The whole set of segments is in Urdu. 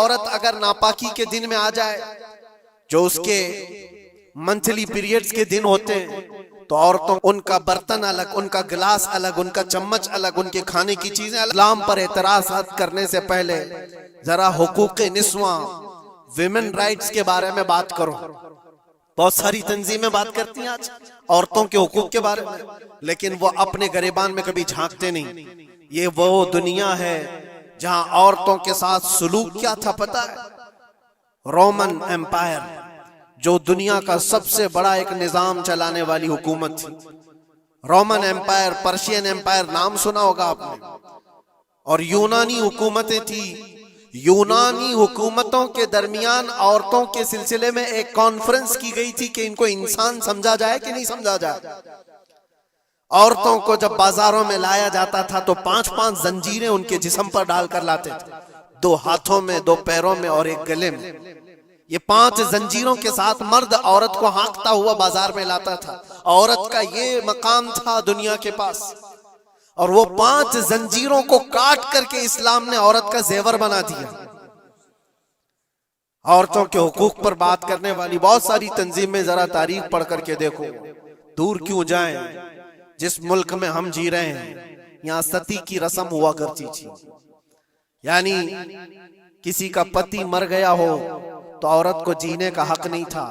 عورت اگر ناپاکی کے دن میں آ جائے، جو اس کے منتھلی پیریڈز کے دن ہوتے ہیں، تو عورتوں ان کا برتن الگ، ان کا گلاس الگ، ان کا چمچ الگ، ان کے کھانے کی چیزیں الگ۔ اسلام پر اعتراضات کرنے سے پہلے ذرا حقوق نسواں، ویمن رائٹس کے بارے میں بات کرو۔ بہت ساری تنظیمیں بات کرتی ہیں آج عورتوں کے حقوق کے بارے میں، لیکن وہ اپنے گریبان میں کبھی جھانکتے نہیں۔ یہ وہ دنیا ہے جہاں عورتوں کے ساتھ سلوک کیا تھا پتہ ہے؟ رومن ایمپائر، جو دنیا کا سب سے بڑا ایک نظام چلانے والی حکومت تھی۔ رومن ایمپائر، پرشین ایمپائر، نام سنا ہوگا آپ نے۔ اور یونانی حکومتیں تھی۔ یونانی حکومتوں کے درمیان عورتوں کے سلسلے میں ایک کانفرنس کی گئی تھی کہ ان کو انسان سمجھا جائے کہ نہیں سمجھا جائے۔ عورتوں کو جب بازاروں میں لایا جاتا تھا تو 5 زنجیریں ان کے جسم پر ڈال کر لاتے تھے، 2 ہاتھوں میں، 2 پیروں میں اور 1 گلے میں۔ یہ 5 زنجیروں کے ساتھ مرد عورت کو ہانکتا ہوا بازار میں لاتا تھا۔ عورت کا یہ مقام تھا دنیا کے پاس، اور وہ 5 زنجیروں کو کاٹ کر کے اسلام نے عورت کا زیور بنا دیا۔ عورتوں کے حقوق پر بات کرنے والی بہت ساری تنظیمیں، ذرا تاریخ پڑھ کر کے دیکھو۔ دور کیوں جائیں، جس ملک میں ہم جی رہے ہیں یہاں ستی کی رسم ہوا کرتی تھی، یعنی کسی کا پتی مر گیا ہو تو عورت کو جینے کا حق نہیں تھا،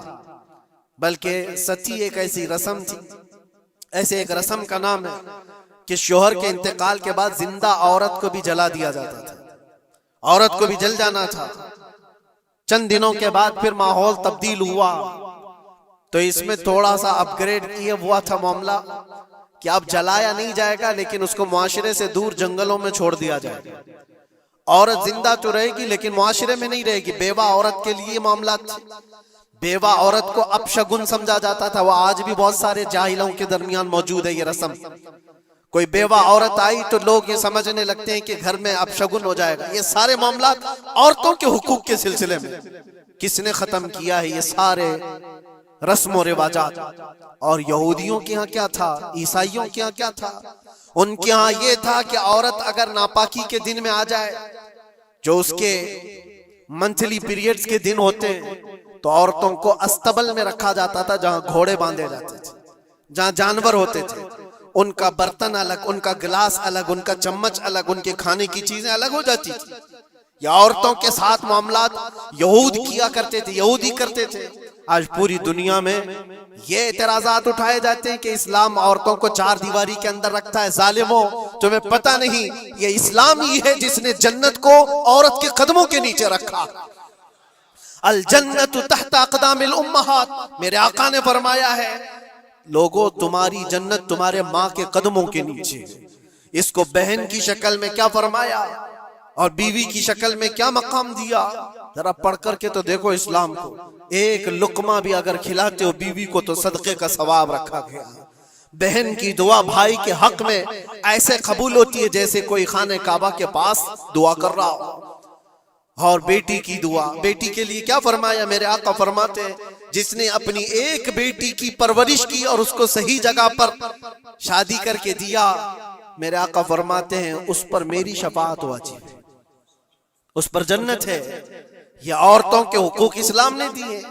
بلکہ ستی ایک ایسی رسم تھی۔ ایسے ایک رسم کا نام ہے کہ شوہر کے انتقال کے بعد زندہ عورت کو بھی جلا دیا جاتا تھا، عورت کو بھی جل جانا تھا۔ چند دنوں کے بعد پھر ماحول تبدیل ہوا تو اس میں تھوڑا سا اپ گریڈ کیا ہوا تھا معاملہ کہ اب جلایا نہیں جائے گا، لیکن اس کو معاشرے سے دور جنگلوں میں چھوڑ دیا جائے گا۔ عورت زندہ تو رہے گی لیکن معاشرے میں نہیں رہے گی۔ بیوہ عورت کے لیے معاملات تھے۔ بیوہ عورت کو اپشگن سمجھا جاتا تھا، وہ آج بھی بہت سارے جاہلوں کے درمیان موجود ہے یہ رسم۔ کوئی بیوہ عورت آئی تو لوگ یہ سمجھنے لگتے ہیں کہ گھر میں اپشگن ہو جائے گا۔ یہ سارے معاملات عورتوں کے حقوق کے سلسلے میں کس نے ختم کیا ہے؟ یہ سارے رسم و رواجات۔ اور یہودیوں کے ہاں کیا تھا، عیسائیوں کے ہاں کیا تھا؟ ان کے ہاں یہ تھا کہ عورت اگر ناپاکی کے دن میں آ جائے، جو اس کے منتھلی پیریڈز کے دن ہوتے ہیں، تو عورتوں کو استبل میں رکھا جاتا تھا جہاں گھوڑے باندھے جاتے تھے، جہاں جانور ہوتے تھے۔ ان کا برتن الگ، ان کا گلاس الگ، ان کا چمچ الگ، ان کے کھانے کی چیزیں الگ ہو جاتی تھی۔ یہ عورتوں کے ساتھ معاملات یہود کیا کرتے تھے، یہودی کرتے تھے۔ آج پوری دنیا میں یہ اعتراضات اٹھائے جاتے ہیں کہ اسلام عورتوں کو 4 دیواری کے اندر رکھتا ہے۔ ظالموں، تمہیں پتہ نہیں یہ اسلام ہی ہے جس نے جنت کو عورت کے قدموں کے نیچے رکھا۔ الجنت تحت اقدام الامہات، میرے آقا نے فرمایا ہے لوگوں تمہاری جنت تمہارے ماں کے قدموں کے نیچے۔ اس کو بہن کی شکل میں کیا فرمایا اور بیوی کی شکل میں کیا مقام دیا؟ ذرا پڑھ کر کے تو دیکھو اسلام کو۔ ایک لقمہ بھی اگر کھلاتے ہو بیوی کو تو صدقے کا ثواب رکھا گیا۔ بہن کی دعا بھائی کے حق میں ایسے قبول ہوتی ہے جیسے کوئی خانہ کعبہ کے پاس دعا کر رہا ہو۔ اور بیٹی کی دعا، بیٹی کے لیے کیا فرمایا؟ میرے آقا فرماتے ہیں جس نے اپنی ایک بیٹی کی پرورش کی اور اس کو صحیح جگہ پر شادی کر کے دیا، میرے آقا فرماتے ہیں اس پر میری شفاعت واجب ہے، اس پر جنت ہے۔ یہ عورتوں کے حقوق اسلام نے دیے،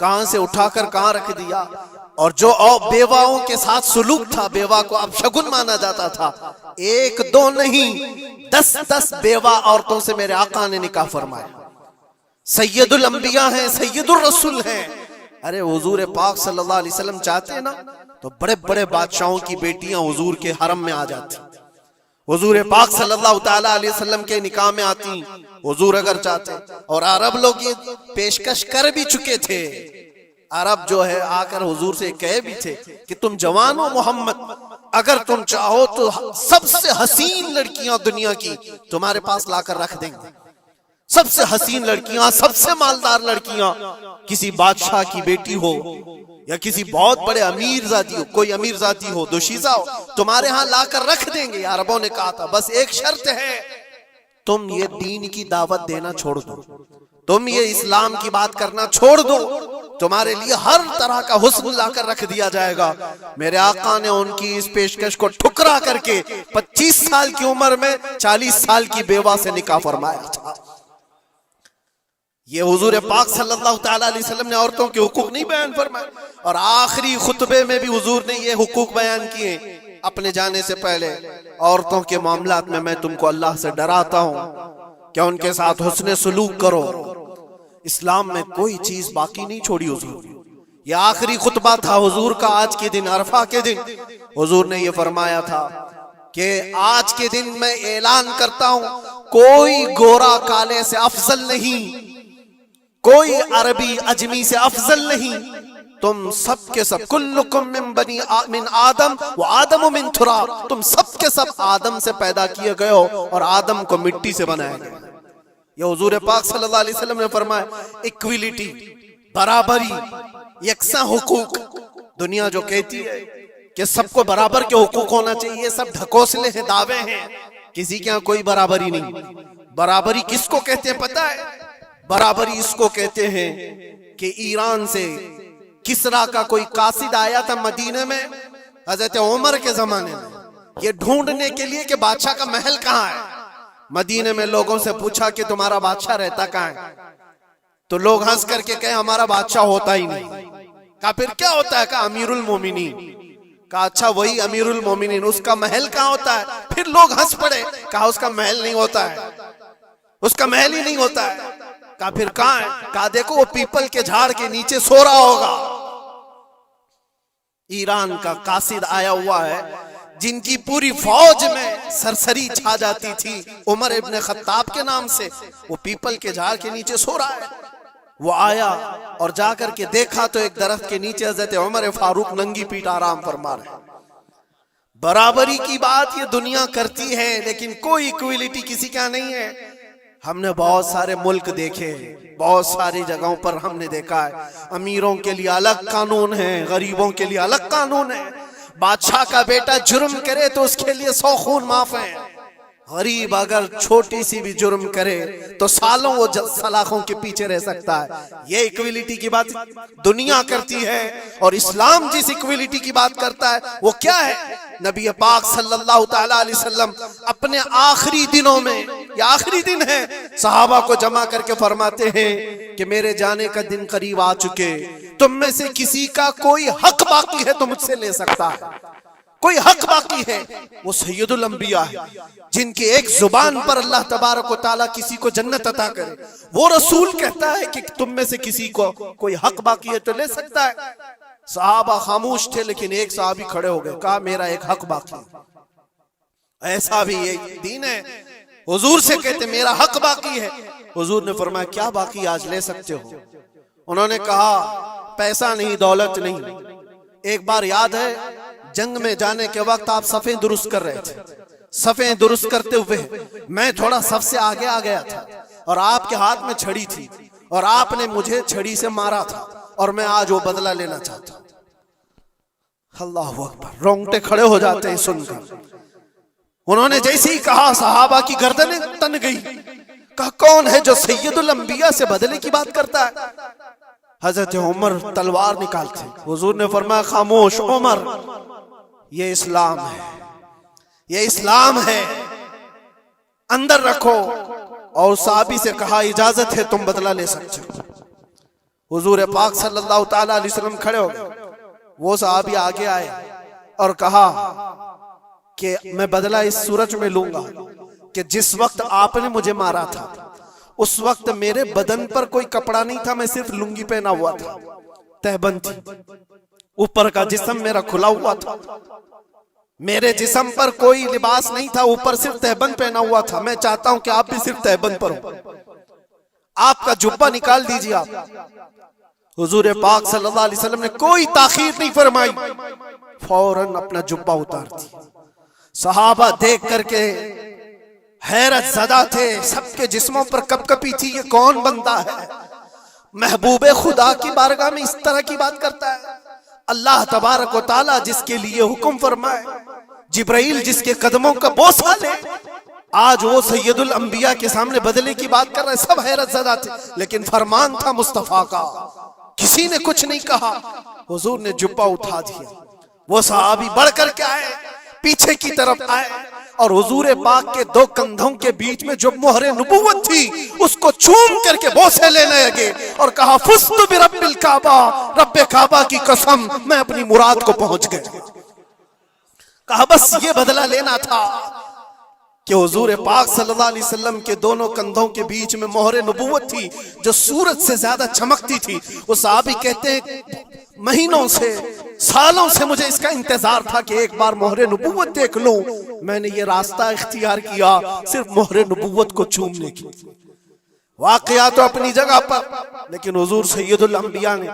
کہاں سے اٹھا کر کہاں رکھ دیا۔ اور جو بیواؤں کے ساتھ سلوک تھا، بیوہ کو اپشگن مانا جاتا تھا، 1 2 نہیں 10 بیوہ عورتوں سے میرے آقا نے نکاح فرمایا۔ سید الانبیاء ہیں، سید الرسول ہیں۔ ارے حضور پاک صلی اللہ علیہ وسلم چاہتے نا تو بڑے بڑے بادشاہوں کی بیٹیاں حضور کے حرم میں آ جاتی، حضور پاک صلی اللہ تعالیٰ علیہ وسلم کے نکاح میں آتی حضور اگر چاہتے۔ اور عرب لوگ یہ پیشکش کر بھی چکے تھے، عرب جو ہے آ کر حضور سے کہے بھی تھے کہ تم جوان ہو محمد، اگر تم چاہو تو سب سے حسین لڑکیاں دنیا کی تمہارے پاس لا کر رکھ دیں گے۔ سب سے حسین لڑکیاں، سب سے مالدار لڑکیاں، کسی بادشاہ کی بیٹی ہو یا کسی بہت بڑے امیر ذاتی ہو، کوئی امیر ذاتی ہو، دوشیزہ ہو، تمہارے ہاں لا کر رکھ دیں گے۔ عربوں نے کہا تھا بس ایک شرط ہے، تم یہ دین کی دعوت دینا چھوڑ دو، تم یہ اسلام کی بات کرنا چھوڑ دو، تمہارے لیے ہر طرح کا حسن لا کر رکھ دیا جائے گا۔ میرے آقا نے ان کی اس پیشکش کو ٹھکرا کر کے 25 سال کی عمر میں 40 سال کی بیوہ سے نکاح فرمایا تھا۔ یہ حضور پاک صلی اللہ تعالیٰ علیہ وسلم نے عورتوں کے حقوق نہیں بیان فرمائے، اور آخری خطبے میں بھی حضور نے یہ حقوق بیان کیے اپنے جانے سے پہلے، عورتوں کے معاملات میں تم کو اللہ سے ڈراتا ہوں کہ ان کے ساتھ حسن سلوک کرو۔ اسلام میں کوئی چیز باقی نہیں چھوڑی حضور۔ یہ آخری خطبہ تھا حضور کا آج کے دن، عرفہ کے دن حضور نے یہ فرمایا تھا کہ آج کے دن میں اعلان کرتا ہوں کوئی گورا کالے سے افضل نہیں، کوئی عربی اجمی سے افضل نہیں، تم سب کے سب کلکم من آدم و آدم من تراب، تم سب کے سب آدم سے پیدا کیے گئے ہو اور آدم کو مٹی سے بنایا گیا۔ یہ حضور پاک صلی اللہ علیہ وسلم نے فرمایا ایکویلٹی، برابری، یکساں حقوق۔ دنیا جو کہتی ہے کہ سب کو برابر کے حقوق ہونا چاہیے، یہ سب ڈھکوسلے ہیں، دعوے ہیں، کسی کے یہاں کوئی برابری نہیں۔ برابری کس کو کہتے ہیں پتہ ہے؟ برابری اس کو کہتے ہیں کہ ایران سے کسرا کا کوئی قاصد آیا تھا مدینے میں حضرت عمر کے زمانے میں، یہ ڈھونڈنے کے لیے کہ بادشاہ کا محل کہاں ہے۔ مدینے میں لوگوں سے پوچھا کہ تمہارا بادشاہ رہتا کہاں ہے؟ تو لوگ ہنس کر کے کہے ہمارا بادشاہ ہوتا ہی نہیں۔ کہا پھر کیا ہوتا ہے؟ کہا امیر المومنین۔ کہا اچھا وہی امیر المومنین، اس کا محل کہاں ہوتا ہے؟ پھر لوگ ہنس پڑے، کہا اس کا محل نہیں ہوتا ہے، اس کا محل ہی نہیں ہوتا ہے۔ کہا پھر کہاں ہے؟ کہا دیکھو وہ پیپل کے جھاڑ کے نیچے سو رہا ہوگا۔ ایران کا قاصد آیا ہوا ہے جن کی پوری فوج میں سرسری چھا جاتی تھی عمر ابن خطاب کے نام سے، وہ پیپل کے جھاڑ کے نیچے سو رہا ہے۔ وہ آیا اور جا کر کے دیکھا تو ایک درخت کے نیچے حضرت عمر فاروق ننگی پیٹ آرام فرما رہے۔ برابری کی بات یہ دنیا کرتی ہے لیکن کوئی ایکویلٹی کسی کا نہیں ہے۔ ہم نے بہت سارے ملک دیکھے، بہت ساری جگہوں پر ہم نے دیکھا ہے امیروں کے لیے الگ قانون ہے، غریبوں کے لیے الگ قانون ہے۔ بادشاہ کا بیٹا جرم کرے تو اس کے لیے 100 خون معاف ہیں، غریب اگر چھوٹی سی بھی جرم کرے تو سالوں وہ سلاخوں کے پیچھے رہ سکتا ہے۔ یہ ایکویلٹی کی بات دنیا کرتی ہے، اور اسلام جس ایکویلٹی کی بات کرتا ہے وہ کیا ہے؟ نبی پاک صلی اللہ تعالیٰ علیہ وسلم اپنے آخری دنوں میں، یہ آخری دن ہے، صحابہ کو جمع کر کے فرماتے ہیں کہ میرے جانے کا دن قریب آ چکے، تم میں سے کسی کا کوئی حق باقی ہے تو مجھ سے لے سکتا ہے، کوئی حق باقی ہے۔ وہ سید الانبیاء ہے جن کی ایک زبان پر اللہ تبارک و تعالیٰ کسی کو جنت عطا کرے، وہ رسول کہتا ہے کہ تم میں سے کسی کو کوئی حق باقی ہے تو لے سکتا ہے۔ صحابہ خاموش تھے لیکن ایک صحابی کھڑے ہو گئے، کہا میرا ایک حق باقی ہے۔ ایسا بھی ایک دین ہے، حضور سے کہتے میرا حق باقی ہے۔ حضور نے فرمایا کیا باقی آج لے سکتے ہو؟ انہوں نے کہا پیسہ نہیں، دولت نہیں۔ ایک بار یاد ہے جنگ میں جانے کے وقت آپ صفیں درست کر رہے تھے، صفیں درست کرتے ہوئے میں تھوڑا صف سے آگے آ گیا تھا اور آپ کے ہاتھ میں چھڑی تھی اور آپ نے مجھے چھڑی سے مارا تھا اور میں آج وہ بدلہ لینا چاہتا ہوں۔ اللہ اکبر، رونگٹے کھڑے ہو جاتے ہیں سن کر۔ انہوں نے جیسے ہی کہا صحابہ کی گردنیں تن گئی۔ کہا کون ہے جو سید الانبیاء سے بدلے کی بات کرتا ہے؟ حضرت عمر تلوار نکالتے، حضور نے فرمایا خاموش عمر، یہ اسلام ہے، یہ اسلام ہے، اندر رکھو۔ اور صحابی سے کہا اجازت ہے تم بدلہ لے سکتے ہو۔ حضور پاک صلی اللہ تعالیٰ علیہ وسلم کھڑے ہو گئے، وہ صحابی آگے آئے اور کہا کہ میں بدلہ اس صورت میں لوں گا کہ جس وقت آپ نے مجھے مارا تھا اس وقت میرے بدن پر کوئی کپڑا نہیں تھا، میں صرف لنگی پہنا ہوا تھا، تہبند تھی، اوپر کا جسم میرا کھلا ہوا تھا، میرے جسم پر کوئی لباس نہیں تھا، اوپر صرف تہبند پہنا ہوا تھا۔ میں چاہتا ہوں کہ آپ بھی صرف تہبند پر ہو، آپ کا جبہ نکال دیجیے۔ آپ حضور پاک صلی اللہ علیہ وسلم نے کوئی تاخیر نہیں فرمائی، فوراً اپنا جبہ اتار دیا۔ صحابہ دیکھ کر کے حیرت زدہ تھے، سب کے جسموں پر کپ کپی تھی، یہ کون بندہ ہے؟ محبوب خدا کی بارگاہ میں اس طرح کی بات کرتا ہے؟ اللہ تبارک و تعالیٰ جس کے لیے حکم فرمائے، جبرائیل جس کے قدموں کا بوسہ لے، آج وہ سید الانبیاء کے سامنے بدلے کی بات کر رہے۔ سب حیرت زدہ تھے لیکن فرمان تھا مصطفیٰ کا، کسی نے کچھ نہیں کہا۔ حضور نے جبہ اٹھا دیا، وہ صحابی بڑھ کر کے آئے، پیچھے کی طرف آئے اور حضور پاک کے دو کندھوں کے بیچ میں جو مہر نبوت تھی اس کو چوم کر کے بوسے لینے لگے اور کہا فزت برب الکعبہ، رب کعبہ کی قسم میں اپنی مراد کو پہنچ گیا۔ کہا بس یہ بدلہ لینا تھا کہ حضور پاک صلی اللہ علیہ وسلم کے دونوں کندھوں کے بیچ میں مہر نبوت تھی جو سورج سے زیادہ چمکتی تھی۔ وہ صحابی کہتے ہیں مہینوں سے سالوں سے مجھے اس کا انتظار تھا کہ ایک بار مہر نبوت دیکھ لوں، میں نے یہ راستہ اختیار کیا صرف مہر نبوت کو چومنے کی۔ واقعہ تو اپنی جگہ پر، لیکن حضور سید الانبیاء نے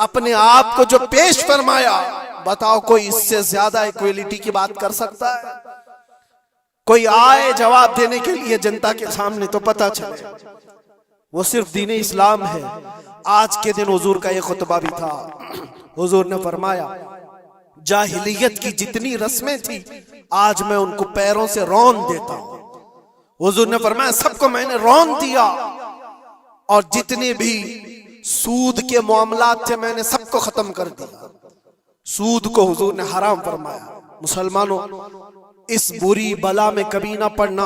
اپنے آپ کو جو پیش فرمایا، بتاؤ کوئی اس سے زیادہ ایکویلٹی کی بات کر سکتا ہے؟ کوئی آئے جواب دینے کے لیے جنتا کے سامنے تو پتہ چلے وہ صرف دین اسلام ہے۔ آج کے دن حضور کا یہ خطبہ بھی تھا۔ حضور نے فرمایا جاہلیت کی جتنی رسمیں تھی آج میں ان کو پیروں سے رون دیتا ہوں۔ حضور نے فرمایا سب کو میں نے رون دیا، اور جتنے بھی سود کے معاملات تھے میں نے سب کو ختم کر دیا۔ سود کو حضور نے حرام فرمایا۔ مسلمانوں اس بری بلا میں کبھی نہ پڑنا،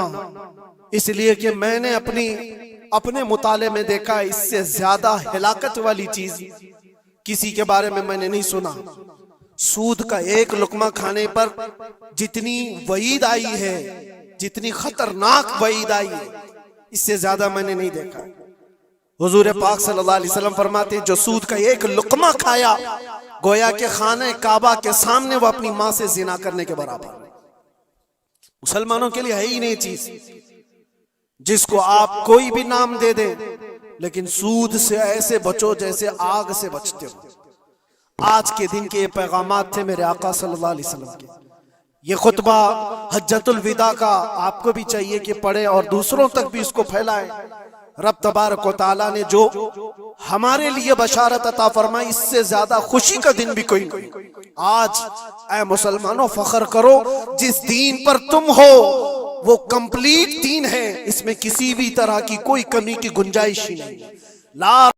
اس لیے کہ میں نے اپنے مطالعے میں دیکھا اس سے زیادہ ہلاکت والی چیز کسی کے بارے میں نے نہیں سنا۔ سود کا ایک لقمہ کھانے پر جتنی وعید آئی ہے، جتنی خطرناک وعید آئی ہے، اس سے زیادہ میں نے نہیں دیکھا۔ حضور پاک صلی اللہ علیہ وسلم فرماتے جو سود کا ایک لقمہ کھایا گویا کہ خانہ کعبہ کے سامنے وہ اپنی ماں سے زنا کرنے کے برابر ہے۔ مسلمانوں کے لیے ہے ہی نہیں چیز جس کو آپ کوئی بھی نام دے دیں، لیکن سود سے ایسے بچو جیسے آگ سے بچتے ہو۔ آج کے دن کے یہ پیغامات تھے میرے آقا صلی اللہ علیہ وسلم کے۔ یہ خطبہ حجۃ الوداع کا آپ کو بھی چاہیے کہ پڑھیں اور دوسروں تک بھی اس کو پھیلائیں۔ رب تبارک و تعالیٰ نے جو ہمارے لیے بشارت عطا فرمائی، اس سے زیادہ خوشی کا دن بھی کوئی نہیں۔ آج اے مسلمانوں فخر کرو، جس دین پر تم ہو وہ کمپلیٹ دین ہے، اس میں کسی بھی طرح کی کوئی کمی کی گنجائش ہی نہیں۔ لا